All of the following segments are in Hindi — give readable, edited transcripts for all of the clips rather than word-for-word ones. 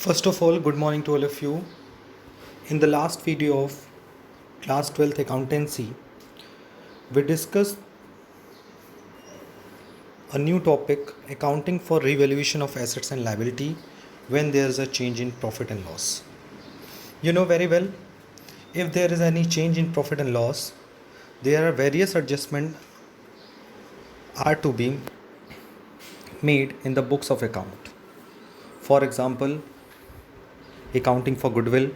First of all, good morning to all of you. In the last video of class 12th accountancy, we discussed a new topic, accounting for revaluation of assets and liability when there is a change in profit and loss. You know very well, if there is any change in profit and loss, there are various adjustments are to be made in the books of account. For example, accounting for goodwill,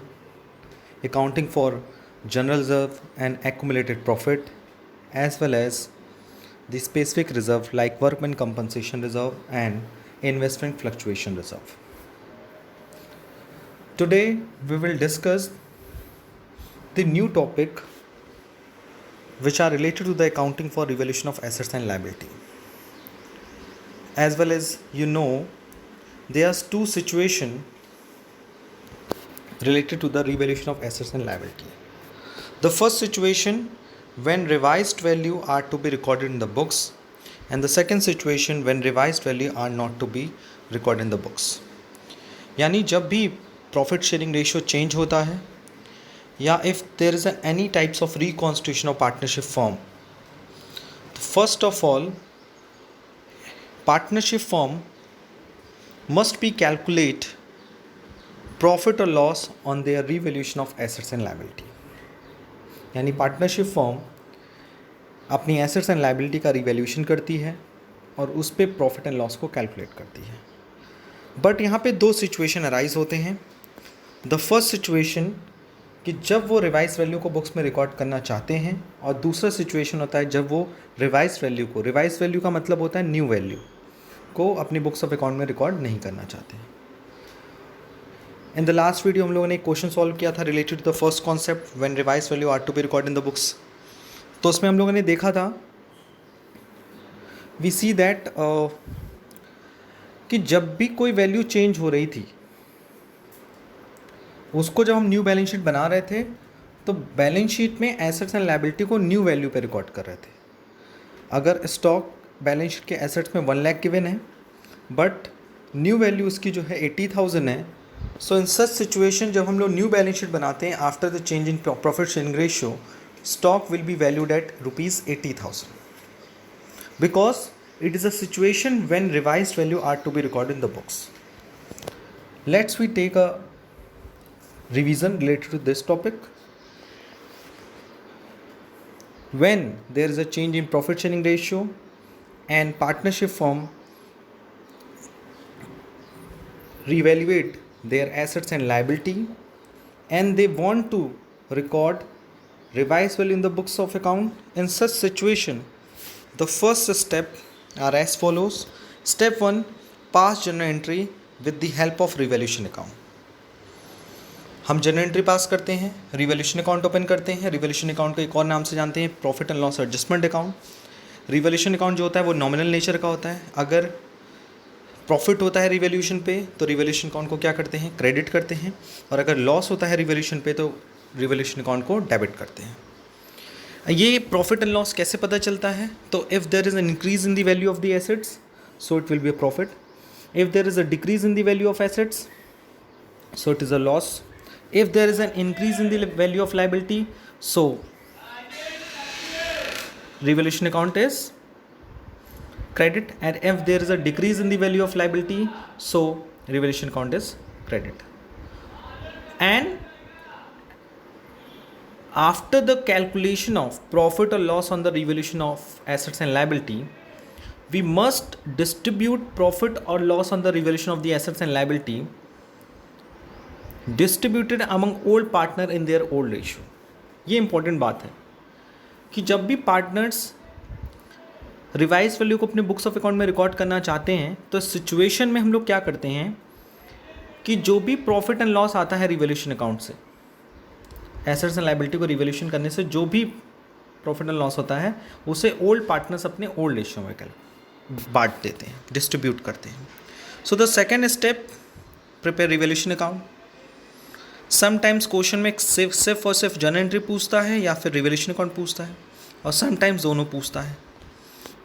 accounting for general reserve and accumulated profit, as well as the specific reserve like workman compensation reserve and investment fluctuation reserve. Today we will discuss the new topic which are related to the accounting for revaluation of assets and liability. As well as there are two situations related to the revaluation of assets and liability. The first situation when revised value are to be recorded in the books, and the second situation when revised value are not to be recorded in the books. यानी जब भी प्रॉफिट शेयरिंग रेशियो चेंज होता है या if there is any types of reconstitution of partnership form, first of all partnership firm must be calculate profit or loss on their revaluation of assets and liability. यानी पार्टनरशिप फर्म अपनी एसेट्स एंड लाइबिलिटी का रिवैल्यूएशन करती है और उस पर प्रॉफिट एंड लॉस को कैलकुलेट करती है. बट यहाँ पे दो सिचुएशन अराइज होते हैं. द फर्स्ट सिचुएशन कि जब वो रिवाइज वैल्यू को बुक्स में रिकॉर्ड करना चाहते हैं, और दूसरा सिचुएशन होता है जब वो रिवाइज वैल्यू का मतलब होता है न्यू वैल्यू को अपनी बुक्स ऑफ अकाउंट में रिकॉर्ड नहीं करना चाहते हैं. इन द लास्ट वीडियो हम लोगों ने एक क्वेश्चन सॉल्व किया था related to the first concept when revise value are to be record in the books. तो उसमें हम लोगों ने देखा था वी सी दैट कि जब भी कोई वैल्यू चेंज हो रही थी उसको जब हम न्यू बैलेंस शीट बना रहे थे तो बैलेंस शीट में एसेट्स एंड लायबिलिटी को न्यू वैल्यू पे रिकॉर्ड कर रहे थे. अगर स्टॉक बैलेंस शीट के एसेट्स में 1 लाख गिवन है बट न्यू वैल्यू उसकी जो है 80,000 है, सो इन सच सिचुएशन जब हम लोग न्यू बैलेंस शीट बनाते हैं after the change in profit sharing ratio, stock will be valued at ₹80,000 because it is a situation when revised value are to be recorded in the books. Let's we take a revision related to this topic. When there is a change in profit sharing ratio and partnership firm reevaluate their assets and liability and they want to record revised value in the books of account, in such situation the first step are as follows. Step 1, pass journal entry with the help of revaluation account. हम जर्नल एंट्री पास करते हैं, रिवैल्यूएशन अकाउंट ओपन करते हैं. रिवैल्यूएशन अकाउंट को एक और नाम से जानते हैं profit and loss adjustment account. Revaluation account जो होता है वो नॉमिनल नेचर का होता है. अगर प्रॉफिट होता है रिवैल्यूएशन पे तो रिवैल्यूएशन अकाउंट को क्या करते हैं, क्रेडिट करते हैं, और अगर लॉस होता है रिवैल्यूएशन पे तो रिवैल्यूएशन अकाउंट को डेबिट करते हैं. ये प्रॉफिट एंड लॉस कैसे पता चलता है? तो if there is an increase in the value of the assets so it will be a profit. If there is a decrease in the value of assets so it is a loss. If there is an increase in the value of liability, so revaluation account is credit, and if there is a decrease in the value of liability, so revaluation account is credit. And after the calculation of profit or loss on the revaluation of assets and liability, we must distribute profit or loss on the revaluation of the assets and liability distributed among old partner in their old ratio. ये इंपॉर्टेंट बात है कि जब भी पार्टनर्स रिवाइज वैल्यू को अपने बुक्स ऑफ अकाउंट में रिकॉर्ड करना चाहते हैं तो सिचुएशन में हम लोग क्या करते हैं कि जो भी प्रॉफिट एंड लॉस आता है रिवैल्यूएशन अकाउंट से, एसेट्स एंड लायबिलिटी को रिवैल्यूएशन करने से जो भी प्रॉफिट एंड लॉस होता है उसे ओल्ड पार्टनर्स अपने ओल्ड रेशियो में बांट देते हैं, डिस्ट्रीब्यूट करते हैं. So the second step, prepare revaluation account. Sometimes question में सिर्फ और सिर्फ जर्नल एंट्री पूछता है या फिर रिवैल्यूएशन अकाउंट पूछता है, और समटाइम्स दोनों पूछता है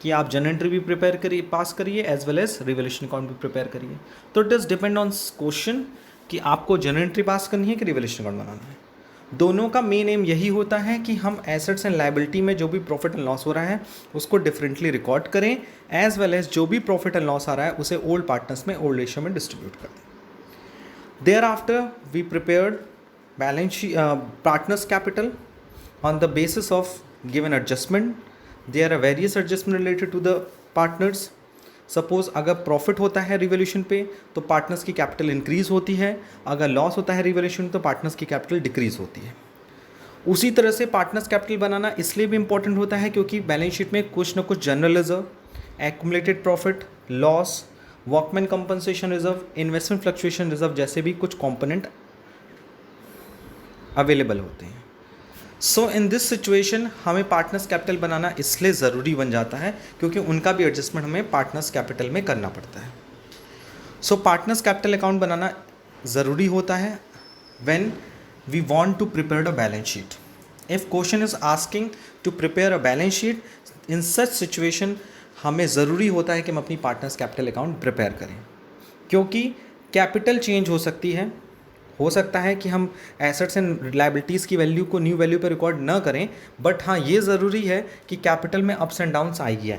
कि आप जर्नल एंट्री भी प्रिपेयर करिए, पास करिए, as well as revaluation account भी प्रिपेयर करिए. तो it does depend on question कि आपको जर्नल एंट्री पास करनी है कि रिवैल्यूएशन अकाउंट बनाना है। दोनों का मेन एम यही होता है कि हम एसेट्स एंड लायबिलिटी में जो भी प्रॉफिट एंड लॉस हो रहा है उसको डिफरेंटली रिकॉर्ड करें, एज वेल एज जो भी प्रॉफिट एंड लॉस आ रहा है उसे ओल्ड पार्टनर्स में ओल्ड रेशियो में डिस्ट्रीब्यूट कर दें। Thereafter we prepared balance sheet partners capital on the basis of given adjustment. There are various adjustment related to the partners. Suppose अगर प्रॉफिट होता है रिवैल्यूएशन पे तो पार्टनर्स की कैपिटल इंक्रीज होती है, अगर लॉस होता है रिवैल्यूएशन तो पार्टनर्स की कैपिटल डिक्रीज होती है। उसी तरह से पार्टनर्स कैपिटल बनाना इसलिए भी इंपॉर्टेंट होता है क्योंकि बैलेंस शीट में कुछ ना कुछ general reserve, accumulated profit, loss, workman compensation reserve, investment fluctuation reserve जैसे भी कुछ कंपोनेंट अवेलेबल होते हैं। सो इन दिस सिचुएशन हमें पार्टनर्स कैपिटल बनाना इसलिए ज़रूरी बन जाता है क्योंकि उनका भी एडजस्टमेंट हमें पार्टनर्स कैपिटल में करना पड़ता है। सो पार्टनर्स कैपिटल अकाउंट बनाना ज़रूरी होता है when we want to prepare a balance sheet. If question is asking to prepare a balance sheet, in such situation हमें ज़रूरी होता है कि हम अपनी पार्टनर्स कैपिटल अकाउंट प्रिपेयर करें, क्योंकि कैपिटल चेंज हो सकता है कि हम एसेट्स एंड लायबिलिटीज़ की वैल्यू को न्यू वैल्यू पर रिकॉर्ड ना करें, बट हाँ ये ज़रूरी है कि कैपिटल में अप्स एंड डाउन्स आएगी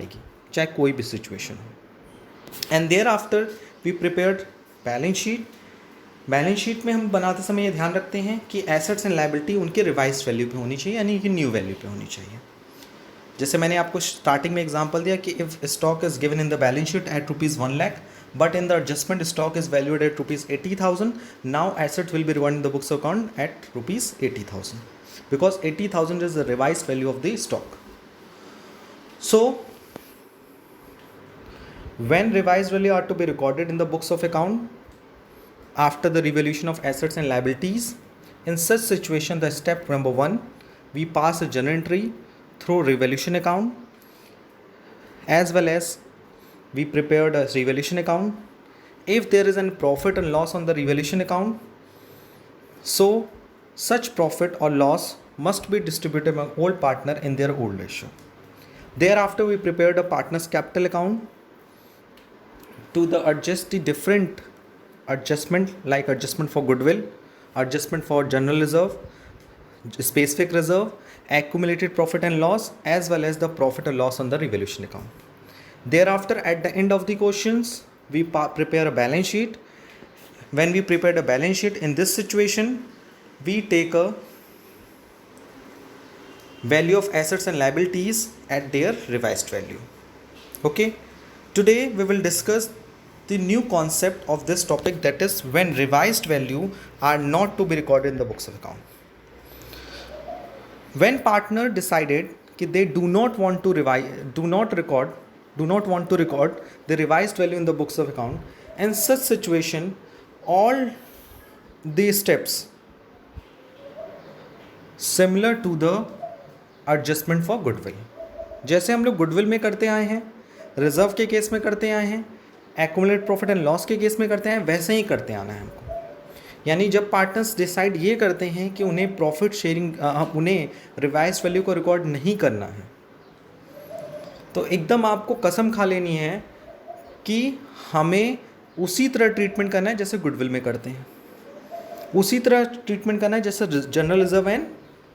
चाहे कोई भी सिचुएशन हो। And thereafter we prepared balance sheet. Balance sheet में हम बनाते समय ये ध्यान रखते हैं कि एसेट्स एंड लायबिलिटी उनके रिवाइज वैल्यू पे होनी चाहिए, यानी कि न्यू वैल्यू पे होनी चाहिए। जैसे मैंने आपको स्टार्टिंग में एग्जांपल दिया कि if stock is given in the balance sheet at ₹1 lakh but in the adjustment stock is valued at ₹80,000, now assets will be recorded in the books of account at ₹80,000 because 80,000 is the revised value of the stock. So when revised value are to be recorded in the books of account after the revaluation of assets and liabilities, in such situation the step number 1, we pass a journal entry through revaluation account as well as we prepared a revaluation account. If there is a profit and loss on the revaluation account, so such profit or loss must be distributed among all partner in their old ratio. Thereafter we prepared a partners capital account to the adjust the different adjustment like adjustment for goodwill, adjustment for general reserve, specific reserve, accumulated profit and loss, as well as the profit or loss on the revaluation account. Thereafter, at the end of the questions, we prepare a balance sheet. When we prepared a balance sheet, in this situation, we take a value of assets and liabilities at their revised value. Okay, today we will discuss the new concept of this topic, that is when revised value are not to be recorded in the books of account. When partner decided that they do not want to record the revised value in the books of account, in such situation all these steps similar to the adjustment for goodwill, जैसे हम लोग गुडविल में करते आए हैं, रिजर्व के केस में करते आए हैं, एक्यूमुलेटेड प्रॉफिट एंड लॉस के केस में करते हैं, वैसे ही करते आना है हमको। यानी जब पार्टनर्स डिसाइड ये करते हैं कि उन्हें प्रॉफिट शेयरिंग उन्हें रिवाइज वैल्यू को रिकॉर्ड नहीं करना है, तो एकदम आपको कसम खा लेनी है कि हमें उसी तरह ट्रीटमेंट करना है जैसे गुडविल में करते हैं, उसी तरह ट्रीटमेंट करना है जैसे general reserve and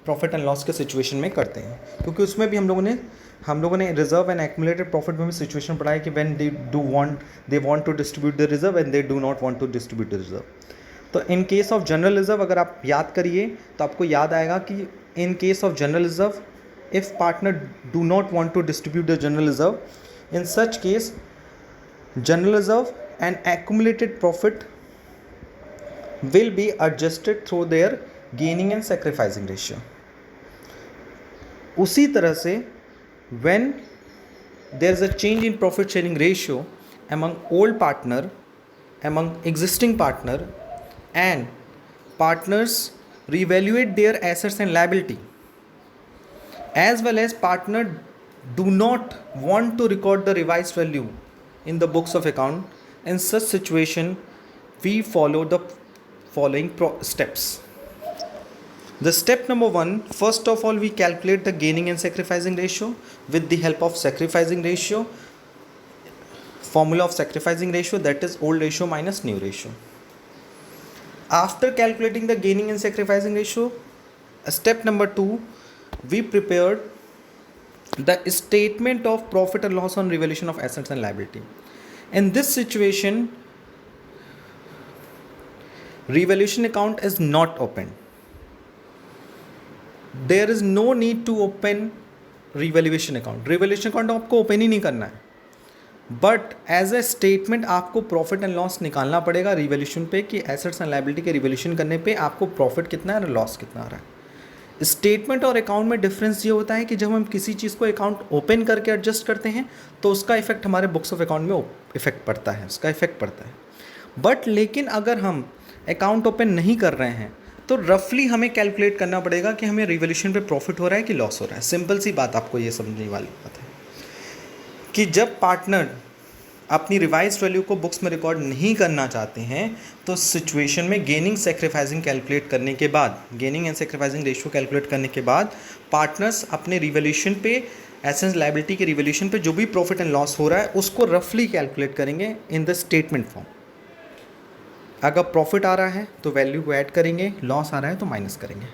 profit and loss के सिचुएशन में करते हैं, क्योंकि उसमें भी हम लोगों ने रिजर्व एंड एक्यूमुलेटेड प्रॉफिट में भी सिचुएशन पढ़ा है कि when they want to distribute the reserve and they do not want to distribute the reserve. तो in case of general reserve अगर आप याद करिए तो आपको याद आएगा कि in case of general reserve if partner do not want to distribute the general reserve, in such case general reserve and accumulated profit will be adjusted through their gaining and sacrificing ratio. उसी तरह से when there is a change in profit sharing ratio among old partner, among existing partner, and partners reevaluate their assets and liability, as well as partner do not want to record the revised value in the books of account, in such situation we follow the following steps. The step number 1, first of all we calculate the gaining and sacrificing ratio with the help of sacrificing ratio, formula of sacrificing ratio, that is old ratio minus new ratio. After calculating the gaining and sacrificing ratio, step number 2, we prepared the statement of profit or loss on revaluation of assets and liability. In this situation, revaluation account is not open. There is no need to open revaluation account. revaluation account आपको ओपन ही नहीं करना है, बट एज ए स्टेटमेंट आपको प्रॉफिट एंड लॉस निकालना पड़ेगा रिवैल्यूएशन पे कि एसेट्स एंड लायबिलिटी के रिवैल्यूएशन करने पे आपको प्रॉफिट कितना है और लॉस कितना आ रहा है. स्टेटमेंट और अकाउंट में डिफरेंस ये होता है कि जब हम किसी चीज़ को अकाउंट ओपन करके एडजस्ट करते हैं तो उसका इफेक्ट हमारे बुक्स ऑफ अकाउंट में इफेक्ट पड़ता है, उसका इफेक्ट पड़ता है. बट लेकिन अगर हम अकाउंट ओपन नहीं कर रहे हैं तो रफली हमें कैलकुलेट करना पड़ेगा कि हमें रिवैल्यूएशन पे प्रॉफिट हो रहा है कि लॉस हो रहा है. सिंपल सी बात, आपको ये समझने वाली बात है कि जब पार्टनर अपनी रिवाइज वैल्यू को बुक्स में रिकॉर्ड नहीं करना चाहते हैं तो सिचुएशन में गेनिंग सेक्रीफाइसिंग कैलकुलेट करने के बाद, gaining and sacrificing ratio calculate करने के बाद पार्टनर्स अपने रिवैल्यूएशन पे, एसेट्स लायबिलिटी के रिवैल्यूएशन पे जो भी प्रॉफिट एंड लॉस हो रहा है उसको रफली कैलकुलेट करेंगे इन द स्टेटमेंट फॉर्म. अगर प्रॉफिट आ रहा है तो वैल्यू को ऐड करेंगे, लॉस आ रहा है तो माइनस करेंगे.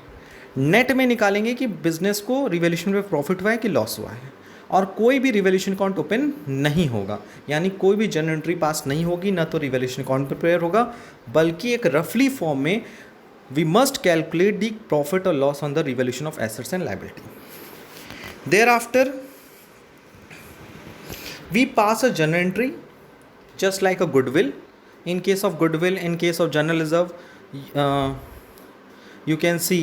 नेट में निकालेंगे कि बिजनेस को रिवैल्यूएशन पे प्रॉफिट हुआ है कि लॉस हुआ है. और कोई भी रिवैल्यूएशन अकाउंट ओपन नहीं होगा, यानी कोई भी जर्नल एंट्री पास नहीं होगी, ना तो रिवैल्यूएशन अकाउंट प्रिपेयर होगा, बल्कि एक रफली फॉर्म में we must calculate the profit और loss on the revaluation of assets and liability. Thereafter we pass a journal entry just like a goodwill. In case of goodwill, in case of general reserve, you can see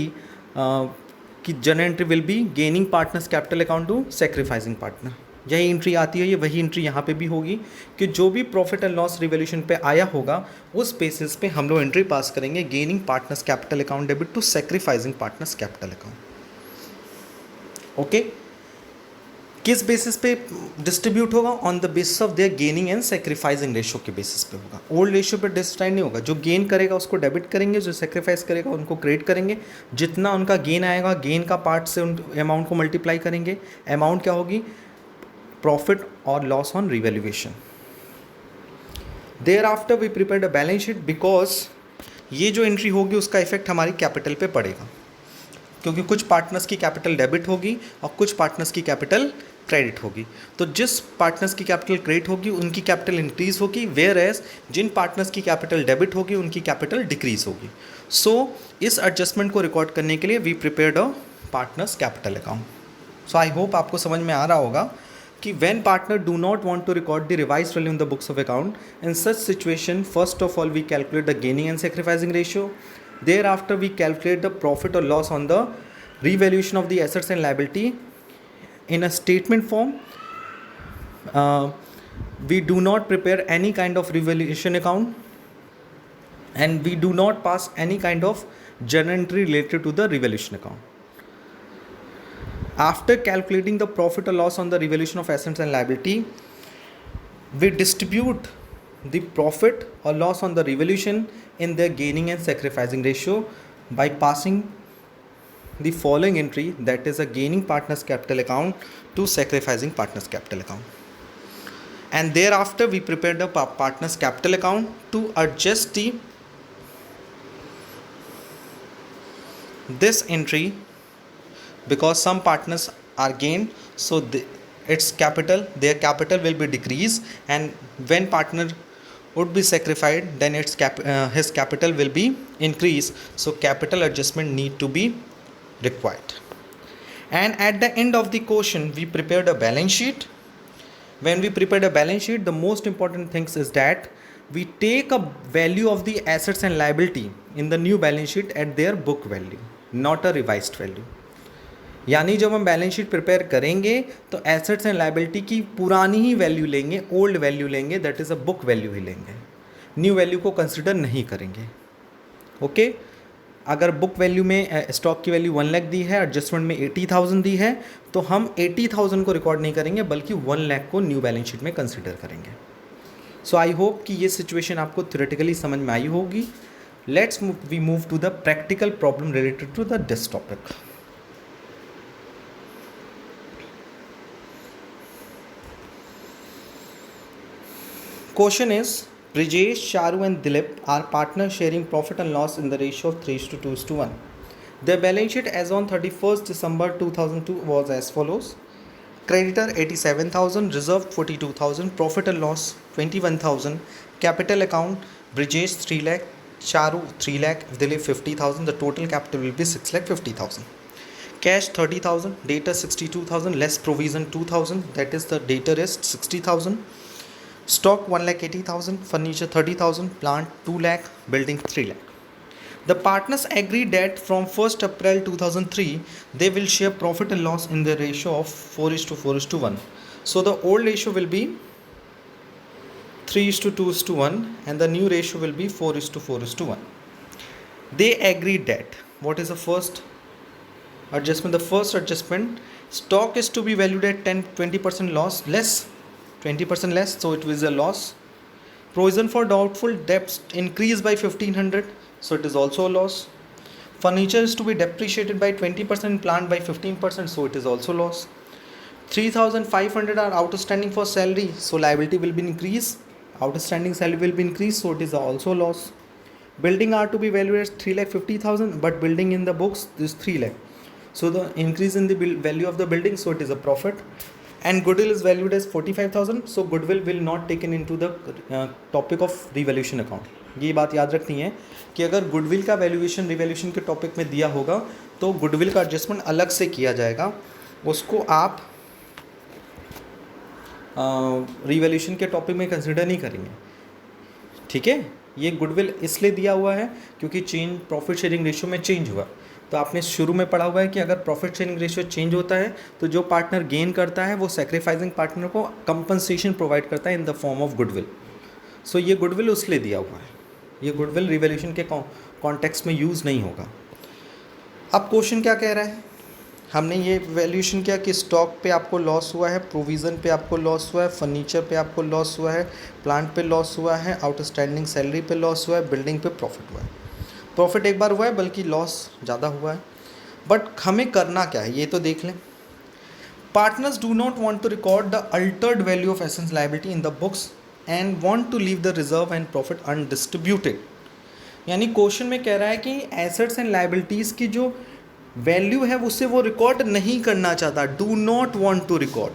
कि journal entry will be gaining partners capital account to sacrificing partner. यही एंट्री आती है, ये वही एंट्री यहाँ पे भी होगी कि जो भी प्रॉफिट एंड लॉस रिवैल्यूएशन पे आया होगा उस बेसिस पे हम लोग एंट्री पास करेंगे gaining partners capital account debit to sacrificing partners capital account. Okay, किस बेसिस पे डिस्ट्रीब्यूट होगा? On the basis of their gaining and sacrificing ratio के बेसिस पे होगा. ओल्ड रेशियो पे डिस्ट्राइड नहीं होगा. जो गेन करेगा उसको डेबिट करेंगे, जो सेक्रीफाइस करेगा उनको क्रेडिट करेंगे. जितना उनका गेन आएगा गेन का पार्ट से उन अमाउंट को मल्टीप्लाई करेंगे. अमाउंट क्या होगी? प्रॉफिट और loss on revaluation. Thereafter we prepared a balance sheet because ये जो एंट्री होगी उसका इफेक्ट हमारी कैपिटल पे पड़ेगा, क्योंकि कुछ पार्टनर्स की कैपिटल डेबिट होगी और कुछ पार्टनर्स की कैपिटल क्रेडिट होगी. तो जिस पार्टनर्स की कैपिटल क्रेडिट होगी उनकी कैपिटल इंक्रीज होगी, वेयर एज जिन पार्टनर्स की कैपिटल डेबिट होगी उनकी कैपिटल डिक्रीज होगी. सो इस एडजस्टमेंट को रिकॉर्ड करने के लिए we prepared a partners capital account. So I hope आपको समझ में आ रहा होगा कि when partner do not want to record the revised value in the books of account, in such situation first of all we calculate the gaining and sacrificing ratio. Thereafter we calculate the profit or loss on the revaluation of the assets and liability in a statement form. We do not prepare any kind of revaluation account and we do not pass any kind of journal entry related to the revaluation account. After calculating the profit or loss on the revaluation of assets and liability, we distribute the profit or loss on the revaluation in their gaining and sacrificing ratio by passing the following entry, that is a gaining partners capital account to sacrificing partners capital account. And thereafter we prepare the partners capital account to adjust this entry, because some partners are gained, so its capital, their capital will be decreased, and when partner would be sacrificed then its his capital will be increased. So capital adjustment need to be required. And at the end of the question we prepared a balance sheet. When we prepared a balance sheet, the most important things is that we take a value of the assets and liability in the new balance sheet at their book value, not a revised value. यानी जब हम बैलेंस शीट प्रिपेयर करेंगे तो एसेट्स एंड लायबिलिटी की पुरानी ही वैल्यू लेंगे, ओल्ड वैल्यू लेंगे, that is a book value ही लेंगे, न्यू वैल्यू को कंसिडर नहीं करेंगे. ओके, अगर बुक वैल्यू में स्टॉक की वैल्यू 1 लाख दी है, एडजस्टमेंट में 80,000 दी है, तो हम 80,000 को रिकॉर्ड नहीं करेंगे बल्कि 1 लाख को न्यू बैलेंस शीट में कंसिडर करेंगे. सो आई होप कि ये सिचुएशन आपको थ्योरेटिकली समझ में आई होगी. Let's we move to the practical problem related to the this topic. Question is, Brijesh, Charu and Dilip are partners sharing profit and loss in the ratio of 3:2:1. Their balance sheet as on 31st December 2002 was as follows. Creditor 87,000, reserve 42,000, profit and loss 21,000, capital account Brijesh 3 lakh, Charu 3 lakh, Dilip 50,000. The total capital will be 6 lakh 50,000. Cash 30,000, debtor 62,000, less provision 2,000, that is the debtor is 60,000. Stock 1 lakh 80,000, furniture 30,000, plant 2 lakh, building 3 lakh. The partners agreed that from 1st April 2003, they will share profit and loss in the ratio of 4:4:1. So the old ratio will be 3:2:1 and the new ratio will be 4:4:1. They agreed that, what is the first adjustment? The first adjustment, stock is to be valued at 20% loss less, 20% less, so it was a loss. Provision for doubtful debts increased by 1,500, so it is also a loss. Furniture is to be depreciated by 20%, plant by 15%, so it is also loss. 3,500 are outstanding for salary, so liability will be increased. Outstanding salary will be increased, so it is also loss. Building are to be valued as 3,50,000, but building in the books is 3 lakh. So the increase in the value of the building, so it is a profit. And goodwill is valued as 45,000, so goodwill will not taken into the topic of revaluation account. ये बात याद रखनी है कि अगर गुडविल का वैल्यूएशन रिवैल्यूएशन के टॉपिक में दिया होगा तो गुडविल का एडजस्टमेंट अलग से किया जाएगा, उसको आप रिवैल्यूएशन के टॉपिक में कंसिडर नहीं करेंगे, ठीक है। ये गुडविल इसलिए दिया हुआ है क्योंकि चेंज प्रॉफिट शेयरिंग रेशियो में चेंज हुआ। तो आपने शुरू में पढ़ा हुआ है कि अगर प्रॉफिट शेयरिंग रेशियो चेंज होता है तो जो पार्टनर गेन करता है वो सैक्रिफाइसिंग पार्टनर को कंपनसेशन प्रोवाइड करता है in the form of goodwill. So ये गुडविल उसलिए दिया हुआ है, ये गुडविल रिवैल्यूएशन के कॉन्टेक्स्ट में यूज़ नहीं होगा। अब क्वेश्चन क्या कह रहा है, हमने ये वैल्यूएशन किया कि स्टॉक पे आपको लॉस हुआ है, प्रोविज़न पे आपको लॉस हुआ है, फर्नीचर पे आपको लॉस हुआ है, प्लांट पे लॉस हुआ है, आउटस्टैंडिंग सैलरी पे लॉस हुआ है, बिल्डिंग पे प्रॉफिट हुआ है। प्रॉफिट एक बार हुआ है बल्कि लॉस ज़्यादा हुआ है, बट हमें करना क्या है ये तो देख लें। Partners do not want to record the altered value of assets liability in the books and want to leave the reserve and profit undistributed. यानी क्वेश्चन में कह रहा है कि एसेट्स एंड लायबिलिटीज़ की जो वैल्यू है उससे वो रिकॉर्ड नहीं करना चाहता, do not want to record,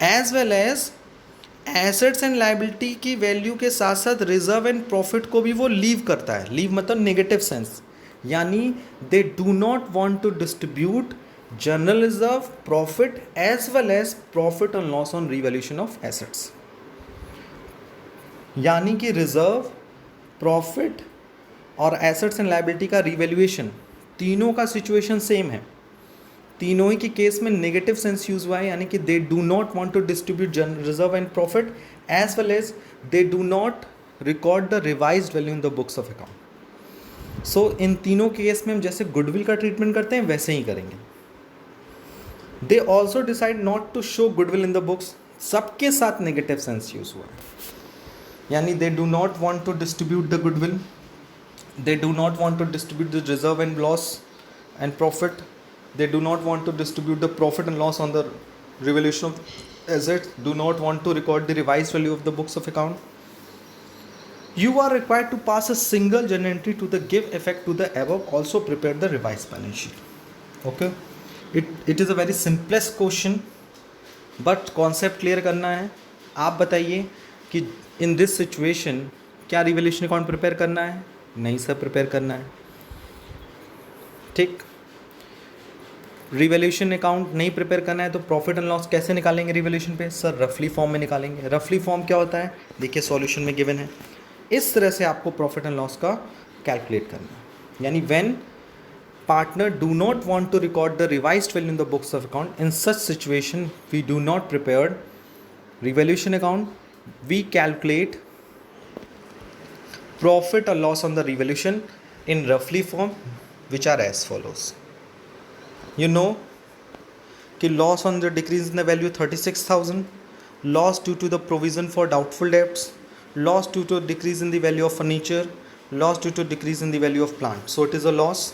as well as assets and liability की वैल्यू के साथ साथ रिजर्व एंड प्रॉफिट को भी वो लीव करता है। लीव मतलब नेगेटिव सेंस, यानी they do not want to distribute general reserve, profit as well as profit and loss on revaluation of assets. यानी कि रिजर्व, प्रॉफिट और एसेट्स एंड लायबिलिटी का रिवैल्यूएशन तीनों का सिचुएशन सेम है, तीनों ही के केस में नेगेटिव सेंस यूज हुआ है, यानी कि they do not want to distribute reserve and profit as well as they do not record the revised value in the books of account. So इन तीनों केस में हम जैसे गुडविल का ट्रीटमेंट करते हैं वैसे ही करेंगे। They also decide not to show goodwill in the books, सबके साथ नेगेटिव सेंस यूज हुआ है, यानी they do not want to distribute the goodwill, they do not want to distribute the reserve and loss and profit, they do not want to distribute the profit and loss on the revaluation of assets, do not want to record the revised value of the books of account. You are required to pass a single journal entry to the give effect to the above, also prepare the revised balance sheet. Okay, it is a very simplest question but concept clear करना है। आप बताइए कि in this situation क्या रिवैल्यूएशन अकाउंट प्रिपेयर करना है? नहीं सर, प्रिपेयर करना है, ठीक। रिवैल्यूएशन अकाउंट नहीं प्रिपेयर करना है तो प्रॉफिट एंड लॉस कैसे निकालेंगे रिवैल्यूएशन पे? सर रफली फॉर्म में निकालेंगे। रफली फॉर्म क्या होता है देखिए, सॉल्यूशन में गिवन है, इस तरह से आपको प्रॉफिट एंड लॉस का कैलकुलेट करना है। यानी when partner do not want to record the revised value in the books of account, in such situation we do not prepare revaluation account, we calculate profit or loss on the revaluation in roughly form, which are as follows. You know कि loss on the decrease in the value 36,000, loss due to the provision for doubtful debts, loss due to decrease in the value of furniture, loss due to decrease in the value of plant, so it is a loss,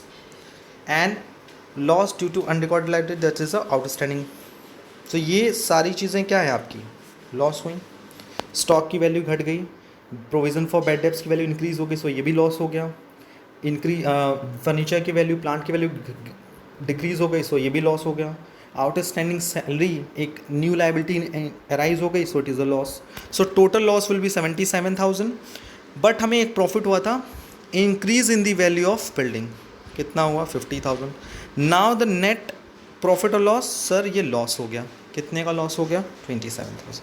and loss due to unrecorded liability, that is a outstanding। so ये सारी चीज़ें क्या है आपकी लॉस हुई। स्टॉक की वैल्यू घट गई, प्रोविज़न फॉर बैड डेब्ट्स की वैल्यू इंक्रीज़ हो गई, सो ये भी लॉस हो गया। फर्नीचर की वैल्यू, प्लांट की वैल्यू डिक्रीज़ हो गई, सो ये भी लॉस हो गया। आउटस्टैंडिंग सैलरी, एक न्यू लाइबिलिटी अराइज हो गई, सो it is a loss. So total loss will be 77,000। But हमें एक प्रॉफिट हुआ था, increase in the value of building, कितना हुआ 50,000। नाउ द नेट प्रॉफिट और लॉस, सर ये लॉस हो गया, कितने का लॉस हो गया 27,000।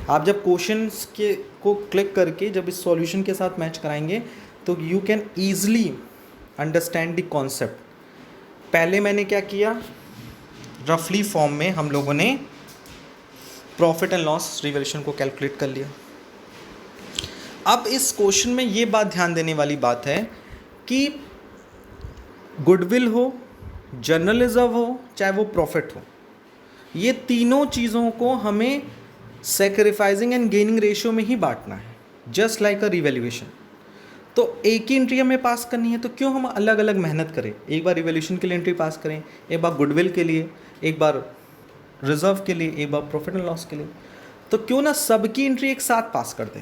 आप जब क्वेश्चन के को क्लिक करके जब इस सॉल्यूशन के साथ मैच कराएंगे तो you can easily understand the concept. पहले मैंने क्या किया, रफली फॉर्म में हम लोगों ने प्रॉफिट एंड लॉस रिवैल्यूएशन को कैलकुलेट कर लिया। अब इस क्वेश्चन में ये बात ध्यान देने वाली बात है कि गुडविल हो, जनरल रिजर्व हो, चाहे वो प्रॉफिट हो, ये तीनों चीज़ों को हमें सैक्रिफाइसिंग एंड गेनिंग रेशियो में ही बांटना है, जस्ट लाइक अ रिवैल्यूएशन। तो एक ही एंट्री हमें पास करनी है, तो क्यों हम अलग अलग मेहनत करें, एक बार रिवैल्यूएशन के लिए एंट्री पास करें, एक बार गुडविल के लिए, एक बार रिजर्व के लिए, एक बार प्रॉफिट एंड लॉस के लिए। तो क्यों ना सबकी एंट्री एक साथ पास कर दें,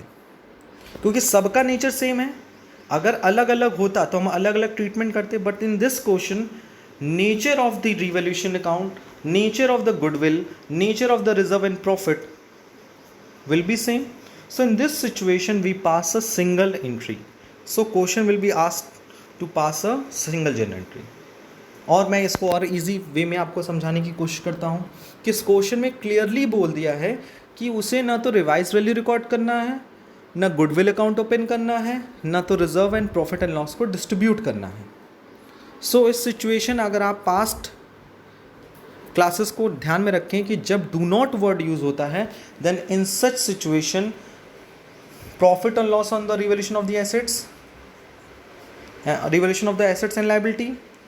क्योंकि सबका नेचर सेम है। अगर अलग अलग होता तो हम अलग अलग ट्रीटमेंट करते, but in this question nature of the revaluation account, nature of the goodwill, nature of the reserve and profit will be same. So in this situation we pass a single entry. So question will be asked to pass a single journal entry. और मैं इसको और इजी वे में आपको समझाने की कोशिश करता हूँ कि इस क्वेश्चन में क्लियरली बोल दिया है कि उसे ना तो रिवाइज वैल्यू रिकॉर्ड करना है, ना गुडविल अकाउंट ओपन करना है, ना तो reserve and profit and loss को डिस्ट्रीब्यूट करना है। सो इस सिचुएशन अगर आप पास्ट क्लासेस को ध्यान में रखें कि जब डू नॉट वर्ड यूज होता है, then in such situation profit and loss on the revaluation of the assets, revaluation of the assets and liability,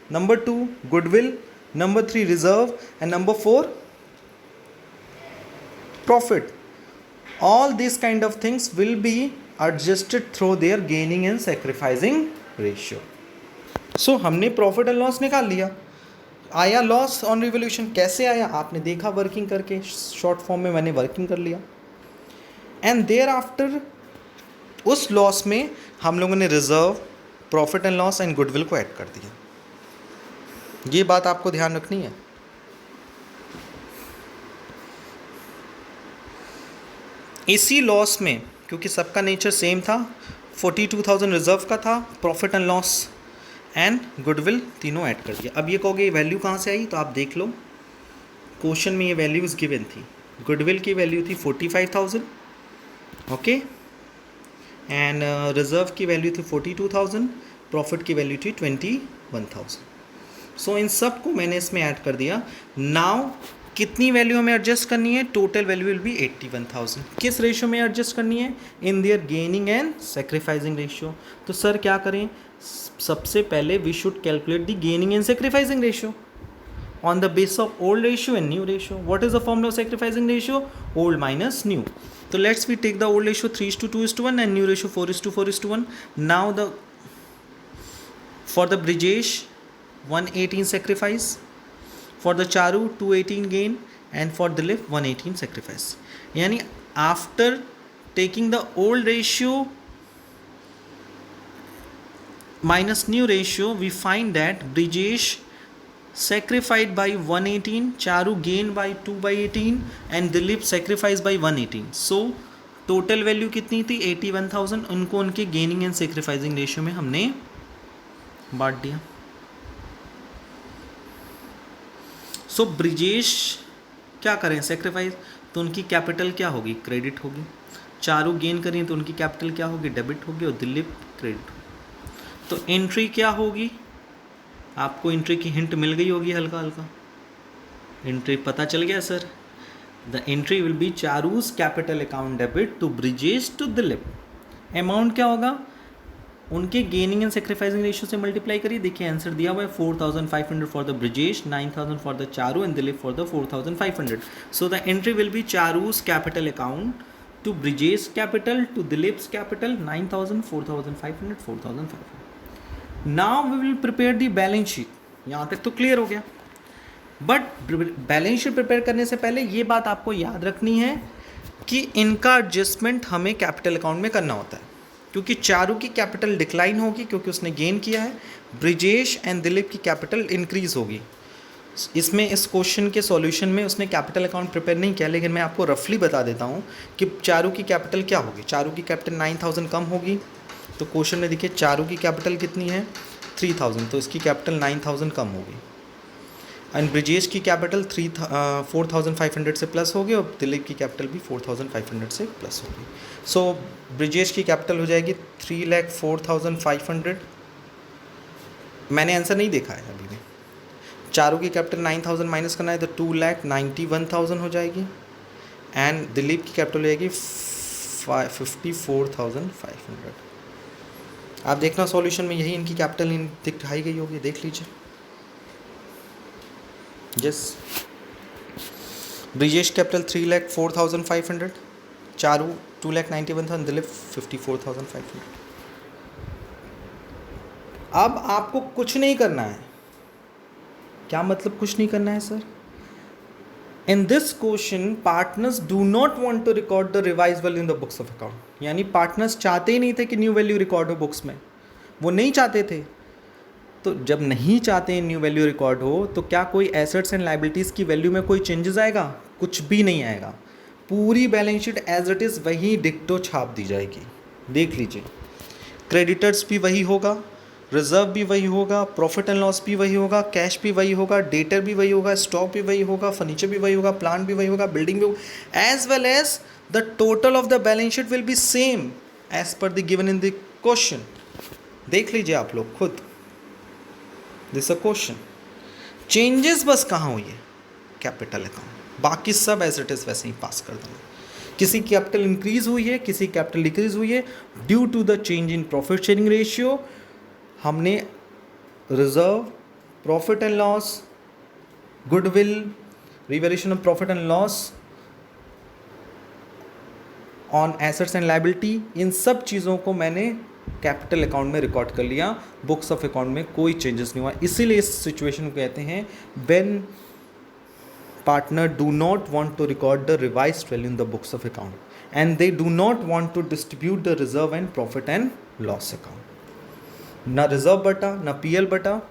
number 2 goodwill, number 3 reserve and number 4 profit, all these kind of things will be adjusted through their gaining and sacrificing ratio. So हमने प्रॉफिट एंड लॉस निकाल लिया। आया लॉस ऑन रिवैल्यूएशन, कैसे आया आपने देखा वर्किंग करके, शॉर्ट फॉर्म में मैंने वर्किंग कर लिया। एंड देयर आफ्टर उस लॉस में हम लोगों ने reserve, profit and loss and goodwill को ऐड कर दिया। ये बात आपको ध्यान रखनी है। इसी लॉस में क्योंकि सबका नेचर सेम था, 42,000 रिजर्व का था, profit and loss and goodwill तीनों ऐड कर दिया। अब ये कहोगे ये वैल्यू कहाँ से आई, तो आप देख लो क्वेश्चन में ये वैल्यूज गिवन थी। गुडविल की वैल्यू थी 45,000, ओके, एंड रिजर्व की वैल्यू थी 42,000, प्रॉफिट की वैल्यू थी 21,000। सो इन सब को मैंने इसमें ऐड कर दिया। नाउ कितनी वैल्यू हमें एडजस्ट करनी है, टोटल वैल्यू विल बी 81,000। किस रेशियो में एडजस्ट करनी है, in their gaining and sacrificing ratio. तो सर क्या करें, सबसे पहले we should calculate the gaining and sacrificing ratio on the base of old ratio and new ratio. What is the formula of sacrificing ratio, old minus new. तो let's we take the old ratio 3:2:1 and new ratio 4:4:1. Now for the Brijesh 118 sacrifice, for the Charu 218 gain, and for Dilip 118 sacrifice. यानी after taking the old ratio minus new ratio, we find that Brijesh sacrificed by 118, Charu gained by 2/18 and Dilip sacrificed by 118. So total value कितनी थी 81,000, उनको उनके गेनिंग एंड सेक्रीफाइसिंग रेशियो में हमने बांट दिया। सो ब्रिजेश क्या करें सेक्रीफाइस, तो उनकी कैपिटल क्या होगी, क्रेडिट होगी। चारू गेन करें तो उनकी कैपिटल क्या होगी, डेबिट होगी, और दिलीप क्रेडिट होगी। तो एंट्री क्या होगी, आपको एंट्री की हिंट मिल गई होगी हल्का हल्का, एंट्री पता चल गया sir. The entry will be Charu's capital account debit to Brijesh to Dilip. Amount क्या होगा, उनके गेनिंग एंड सेक्रीफाइसिंग रेशियो से मल्टीप्लाई करिए। देखिए आंसर दिया हुआ है 4,500 for the Brijesh, 9,000 for the Charu and Dilip for the 4,500. So the entry will be Charu's capital account to Brijesh capital to Dilip's capital 9,000, 4,500, 4,500. Now we will prepare the balance sheet. यहाँ तक तो क्लियर हो गया, बट बैलेंस शीट प्रिपेयर करने से पहले ये बात आपको याद रखनी है कि इनका एडजस्टमेंट हमें कैपिटल अकाउंट में करना होता है। क्योंकि चारू की कैपिटल डिक्लाइन होगी क्योंकि उसने गेन किया है, ब्रिजेश एंड दिलीप की कैपिटल इंक्रीज होगी। इसमें इस क्वेश्चन के सॉल्यूशन में उसने कैपिटल अकाउंट प्रिपेयर नहीं किया, लेकिन मैं आपको रफली बता देता हूँ कि चारू की कैपिटल क्या होगी। चारू की कैपिटल 9000 कम होगी, तो क्वेश्चन में देखिए चारू की कैपिटल कितनी है 3000, तो इसकी कैपिटल 9000 कम होगी। एंड ब्रिजेश की कैपिटल 4500 से प्लस होगी और दिलीप की कैपिटल भी 4500 से प्लस होगी। सो ब्रिजेश की कैपिटल हो जाएगी 3,04,500। मैंने आंसर नहीं देखा है अभी भी। चारों की कैपिटल 9000 माइनस करना है तो 2,91,000 हो जाएगी। एंड दिलीप की कैपिटल हो जाएगी 54,500। आप देखना सॉल्यूशन में यही इनकी कैपिटल दिखाई गई होगी, देख लीजिए। Yes, Brijesh capital 3,04,500, Charu 2,91,000, Dilip 54,500। अब आपको कुछ नहीं करना है। क्या मतलब कुछ नहीं करना है sir? In this question partners do not want to record the revise value in the books of account. यानी पार्टनर्स चाहते ही नहीं थे कि न्यू वैल्यू रिकॉर्ड हो बुक्स में, वो नहीं चाहते थे। तो जब नहीं चाहते हैं न्यू वैल्यू रिकॉर्ड हो, तो क्या कोई एसेट्स एंड लायबिलिटीज़ की वैल्यू में कोई चेंजेस आएगा? कुछ भी नहीं आएगा। पूरी balance sheet as it is वही डिक्टो छाप दी जाएगी। देख लीजिए, क्रेडिटर्स भी वही होगा, रिजर्व भी वही होगा, प्रॉफिट एंड लॉस भी वही होगा, कैश भी वही होगा, डेटर भी वही होगा, स्टॉक भी वही होगा, फर्नीचर भी वही होगा, प्लांट भी वही होगा, बिल्डिंग भी होगा, as well as the total of the balance sheet will be same as per the given in the question. देख लीजिए आप लोग खुद, दिस अ क्वेश्चन। चेंजेस बस कहाँ हुई है? कैपिटल अकाउंट, बाकी सब एज इट इज़ वैसे ही पास कर दूँगा। किसी की कैपिटल इंक्रीज हुई है, किसी कैपिटल डिक्रीज हुई है due to the change in profit sharing ratio. हमने reserve, profit and loss, goodwill, revaluation of profit and loss on assets and liability, इन सब चीज़ों को मैंने कैपिटल अकाउंट में रिकॉर्ड कर लिया। बुक्स ऑफ अकाउंट में कोई चेंजेस नहीं हुआ। इसीलिए इस सिचुएशन को कहते हैं when partner do not want to record the revised value in the books of account and they do not want to distribute the reserve and profit and loss account. ना रिजर्व बटा, ना पीएल बटा,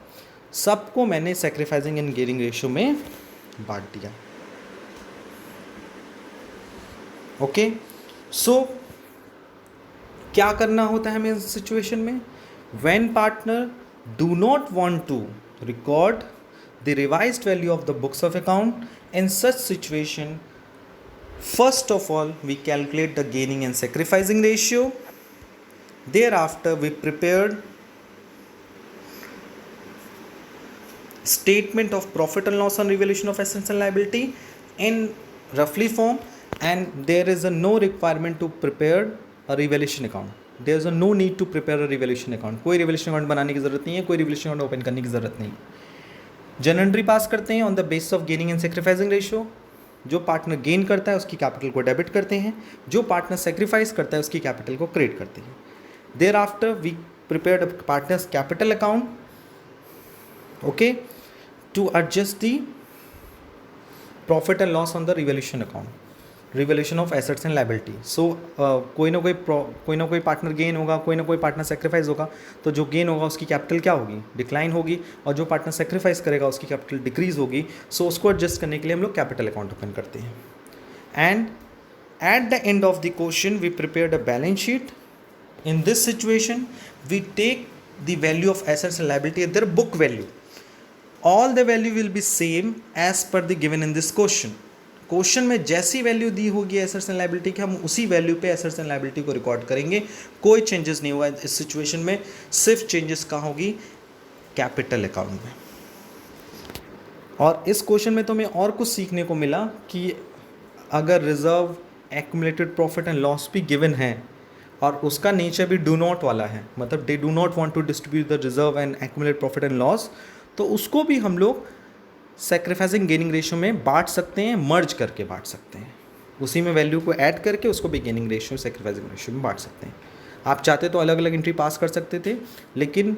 सबको मैंने सैक्रिफाइसिंग एंड गेनिंग रेशियो में बांट दिया। ओके, सो क्या करना होता है हमें इस सिचुएशन में? When partner do not want to record the revised value of the books of account, in such situation first of all we calculate the gaining and sacrificing ratio. Thereafter we prepared statement of profit and loss on revaluation of assets and liability in roughly form, and there is a no requirement to prepare a revaluation account. There is a no need to prepare a revaluation account. कोई revaluation account बनाने की ज़रूरत नहीं है, कोई revaluation account ओपन करने की ज़रूरत नहीं। जनरल एंट्री पास करते हैं on the basis of gaining and sacrificing ratio. जो पार्टनर गेन करता है उसकी कैपिटल को डेबिट करते हैं, जो पार्टनर सेक्रीफाइस करता है उसकी कैपिटल को क्रेडिट करते हैं। Thereafter we prepared a partners capital account, okay, to adjust the profit and loss on the revaluation account, revaluation of assets and liability. So कोई ना कोई पार्टनर गेन होगा, कोई ना कोई पार्टनर सेक्रीफाइस होगा, तो जो गेन होगा उसकी कैपिटल क्या होगी? डिक्लाइन होगी, और जो पार्टनर सेक्रीफाइस करेगा उसकी कैपिटल डिक्रीज होगी। सो उसको एडजस्ट करने के लिए हम लोग कैपिटल अकाउंट ओपन करते हैं। And at the end of the question we prepared a balance sheet. In this situation we take the value of assets and liability at their book value. All the value will be same as per the given in this question. Question में जैसी वैल्यू दी होगी एसेट्स एंड लायबिलिटी की, हम उसी वैल्यू पे एसेट्स एंड लायबिलिटी को रिकॉर्ड करेंगे। कोई चेंजेस नहीं हुआ इस सिचुएशन में, सिर्फ चेंजेस कहाँ होगी? कैपिटल अकाउंट में। और इस क्वेश्चन में तो हमें और कुछ सीखने को मिला कि अगर reserve, accumulated profit and loss भी गिवन है और उसका नेचर भी डू नॉट वाला है, मतलब they do not want to distribute the reserve and accumulated profit and loss, तो उसको भी हम लोग सैक्रिफाइसिंग गेनिंग रेशियो में बांट सकते हैं, मर्ज करके बांट सकते हैं। उसी में वैल्यू को ऐड करके उसको भी गेनिंग रेशियो, सैक्रिफाइसिंग रेशियो में बांट सकते हैं। आप चाहते तो अलग अलग एंट्री पास कर सकते थे, लेकिन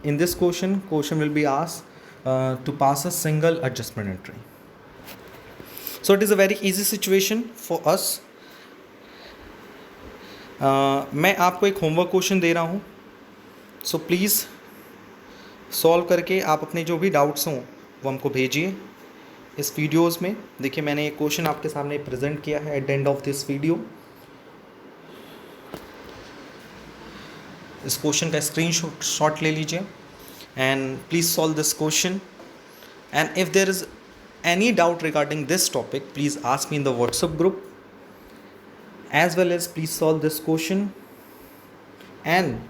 in this question will be asked to pass a single adjustment entry. So it is a very easy situation for us. मैं आपको एक होमवर्क क्वेश्चन दे रहा हूँ, सो प्लीज़ सॉल्व करके आप अपने जो भी डाउट्स हों वो हमको भेजिए इस वीडियोस में। देखिए मैंने एक क्वेश्चन आपके सामने प्रेजेंट किया है at the end of this video. इस क्वेश्चन का स्क्रीनशॉट ले लीजिए and please solve this question, and if there is any doubt regarding this topic, please ask me in the WhatsApp group, as well as please solve this question. And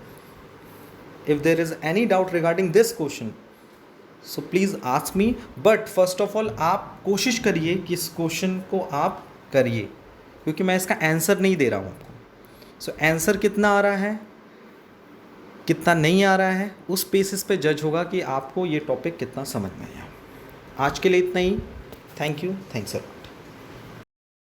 if there is any doubt regarding this question, so please ask me, but first of all आप कोशिश करिए कि इस क्वेश्चन को आप करिए, क्योंकि मैं इसका आंसर नहीं दे रहा हूँ आपको। सो आंसर कितना आ रहा है कितना नहीं आ रहा है उस बेसिस पे जज होगा कि आपको ये टॉपिक कितना समझ में आया। आज के लिए इतना ही। Thank you, thanks a lot.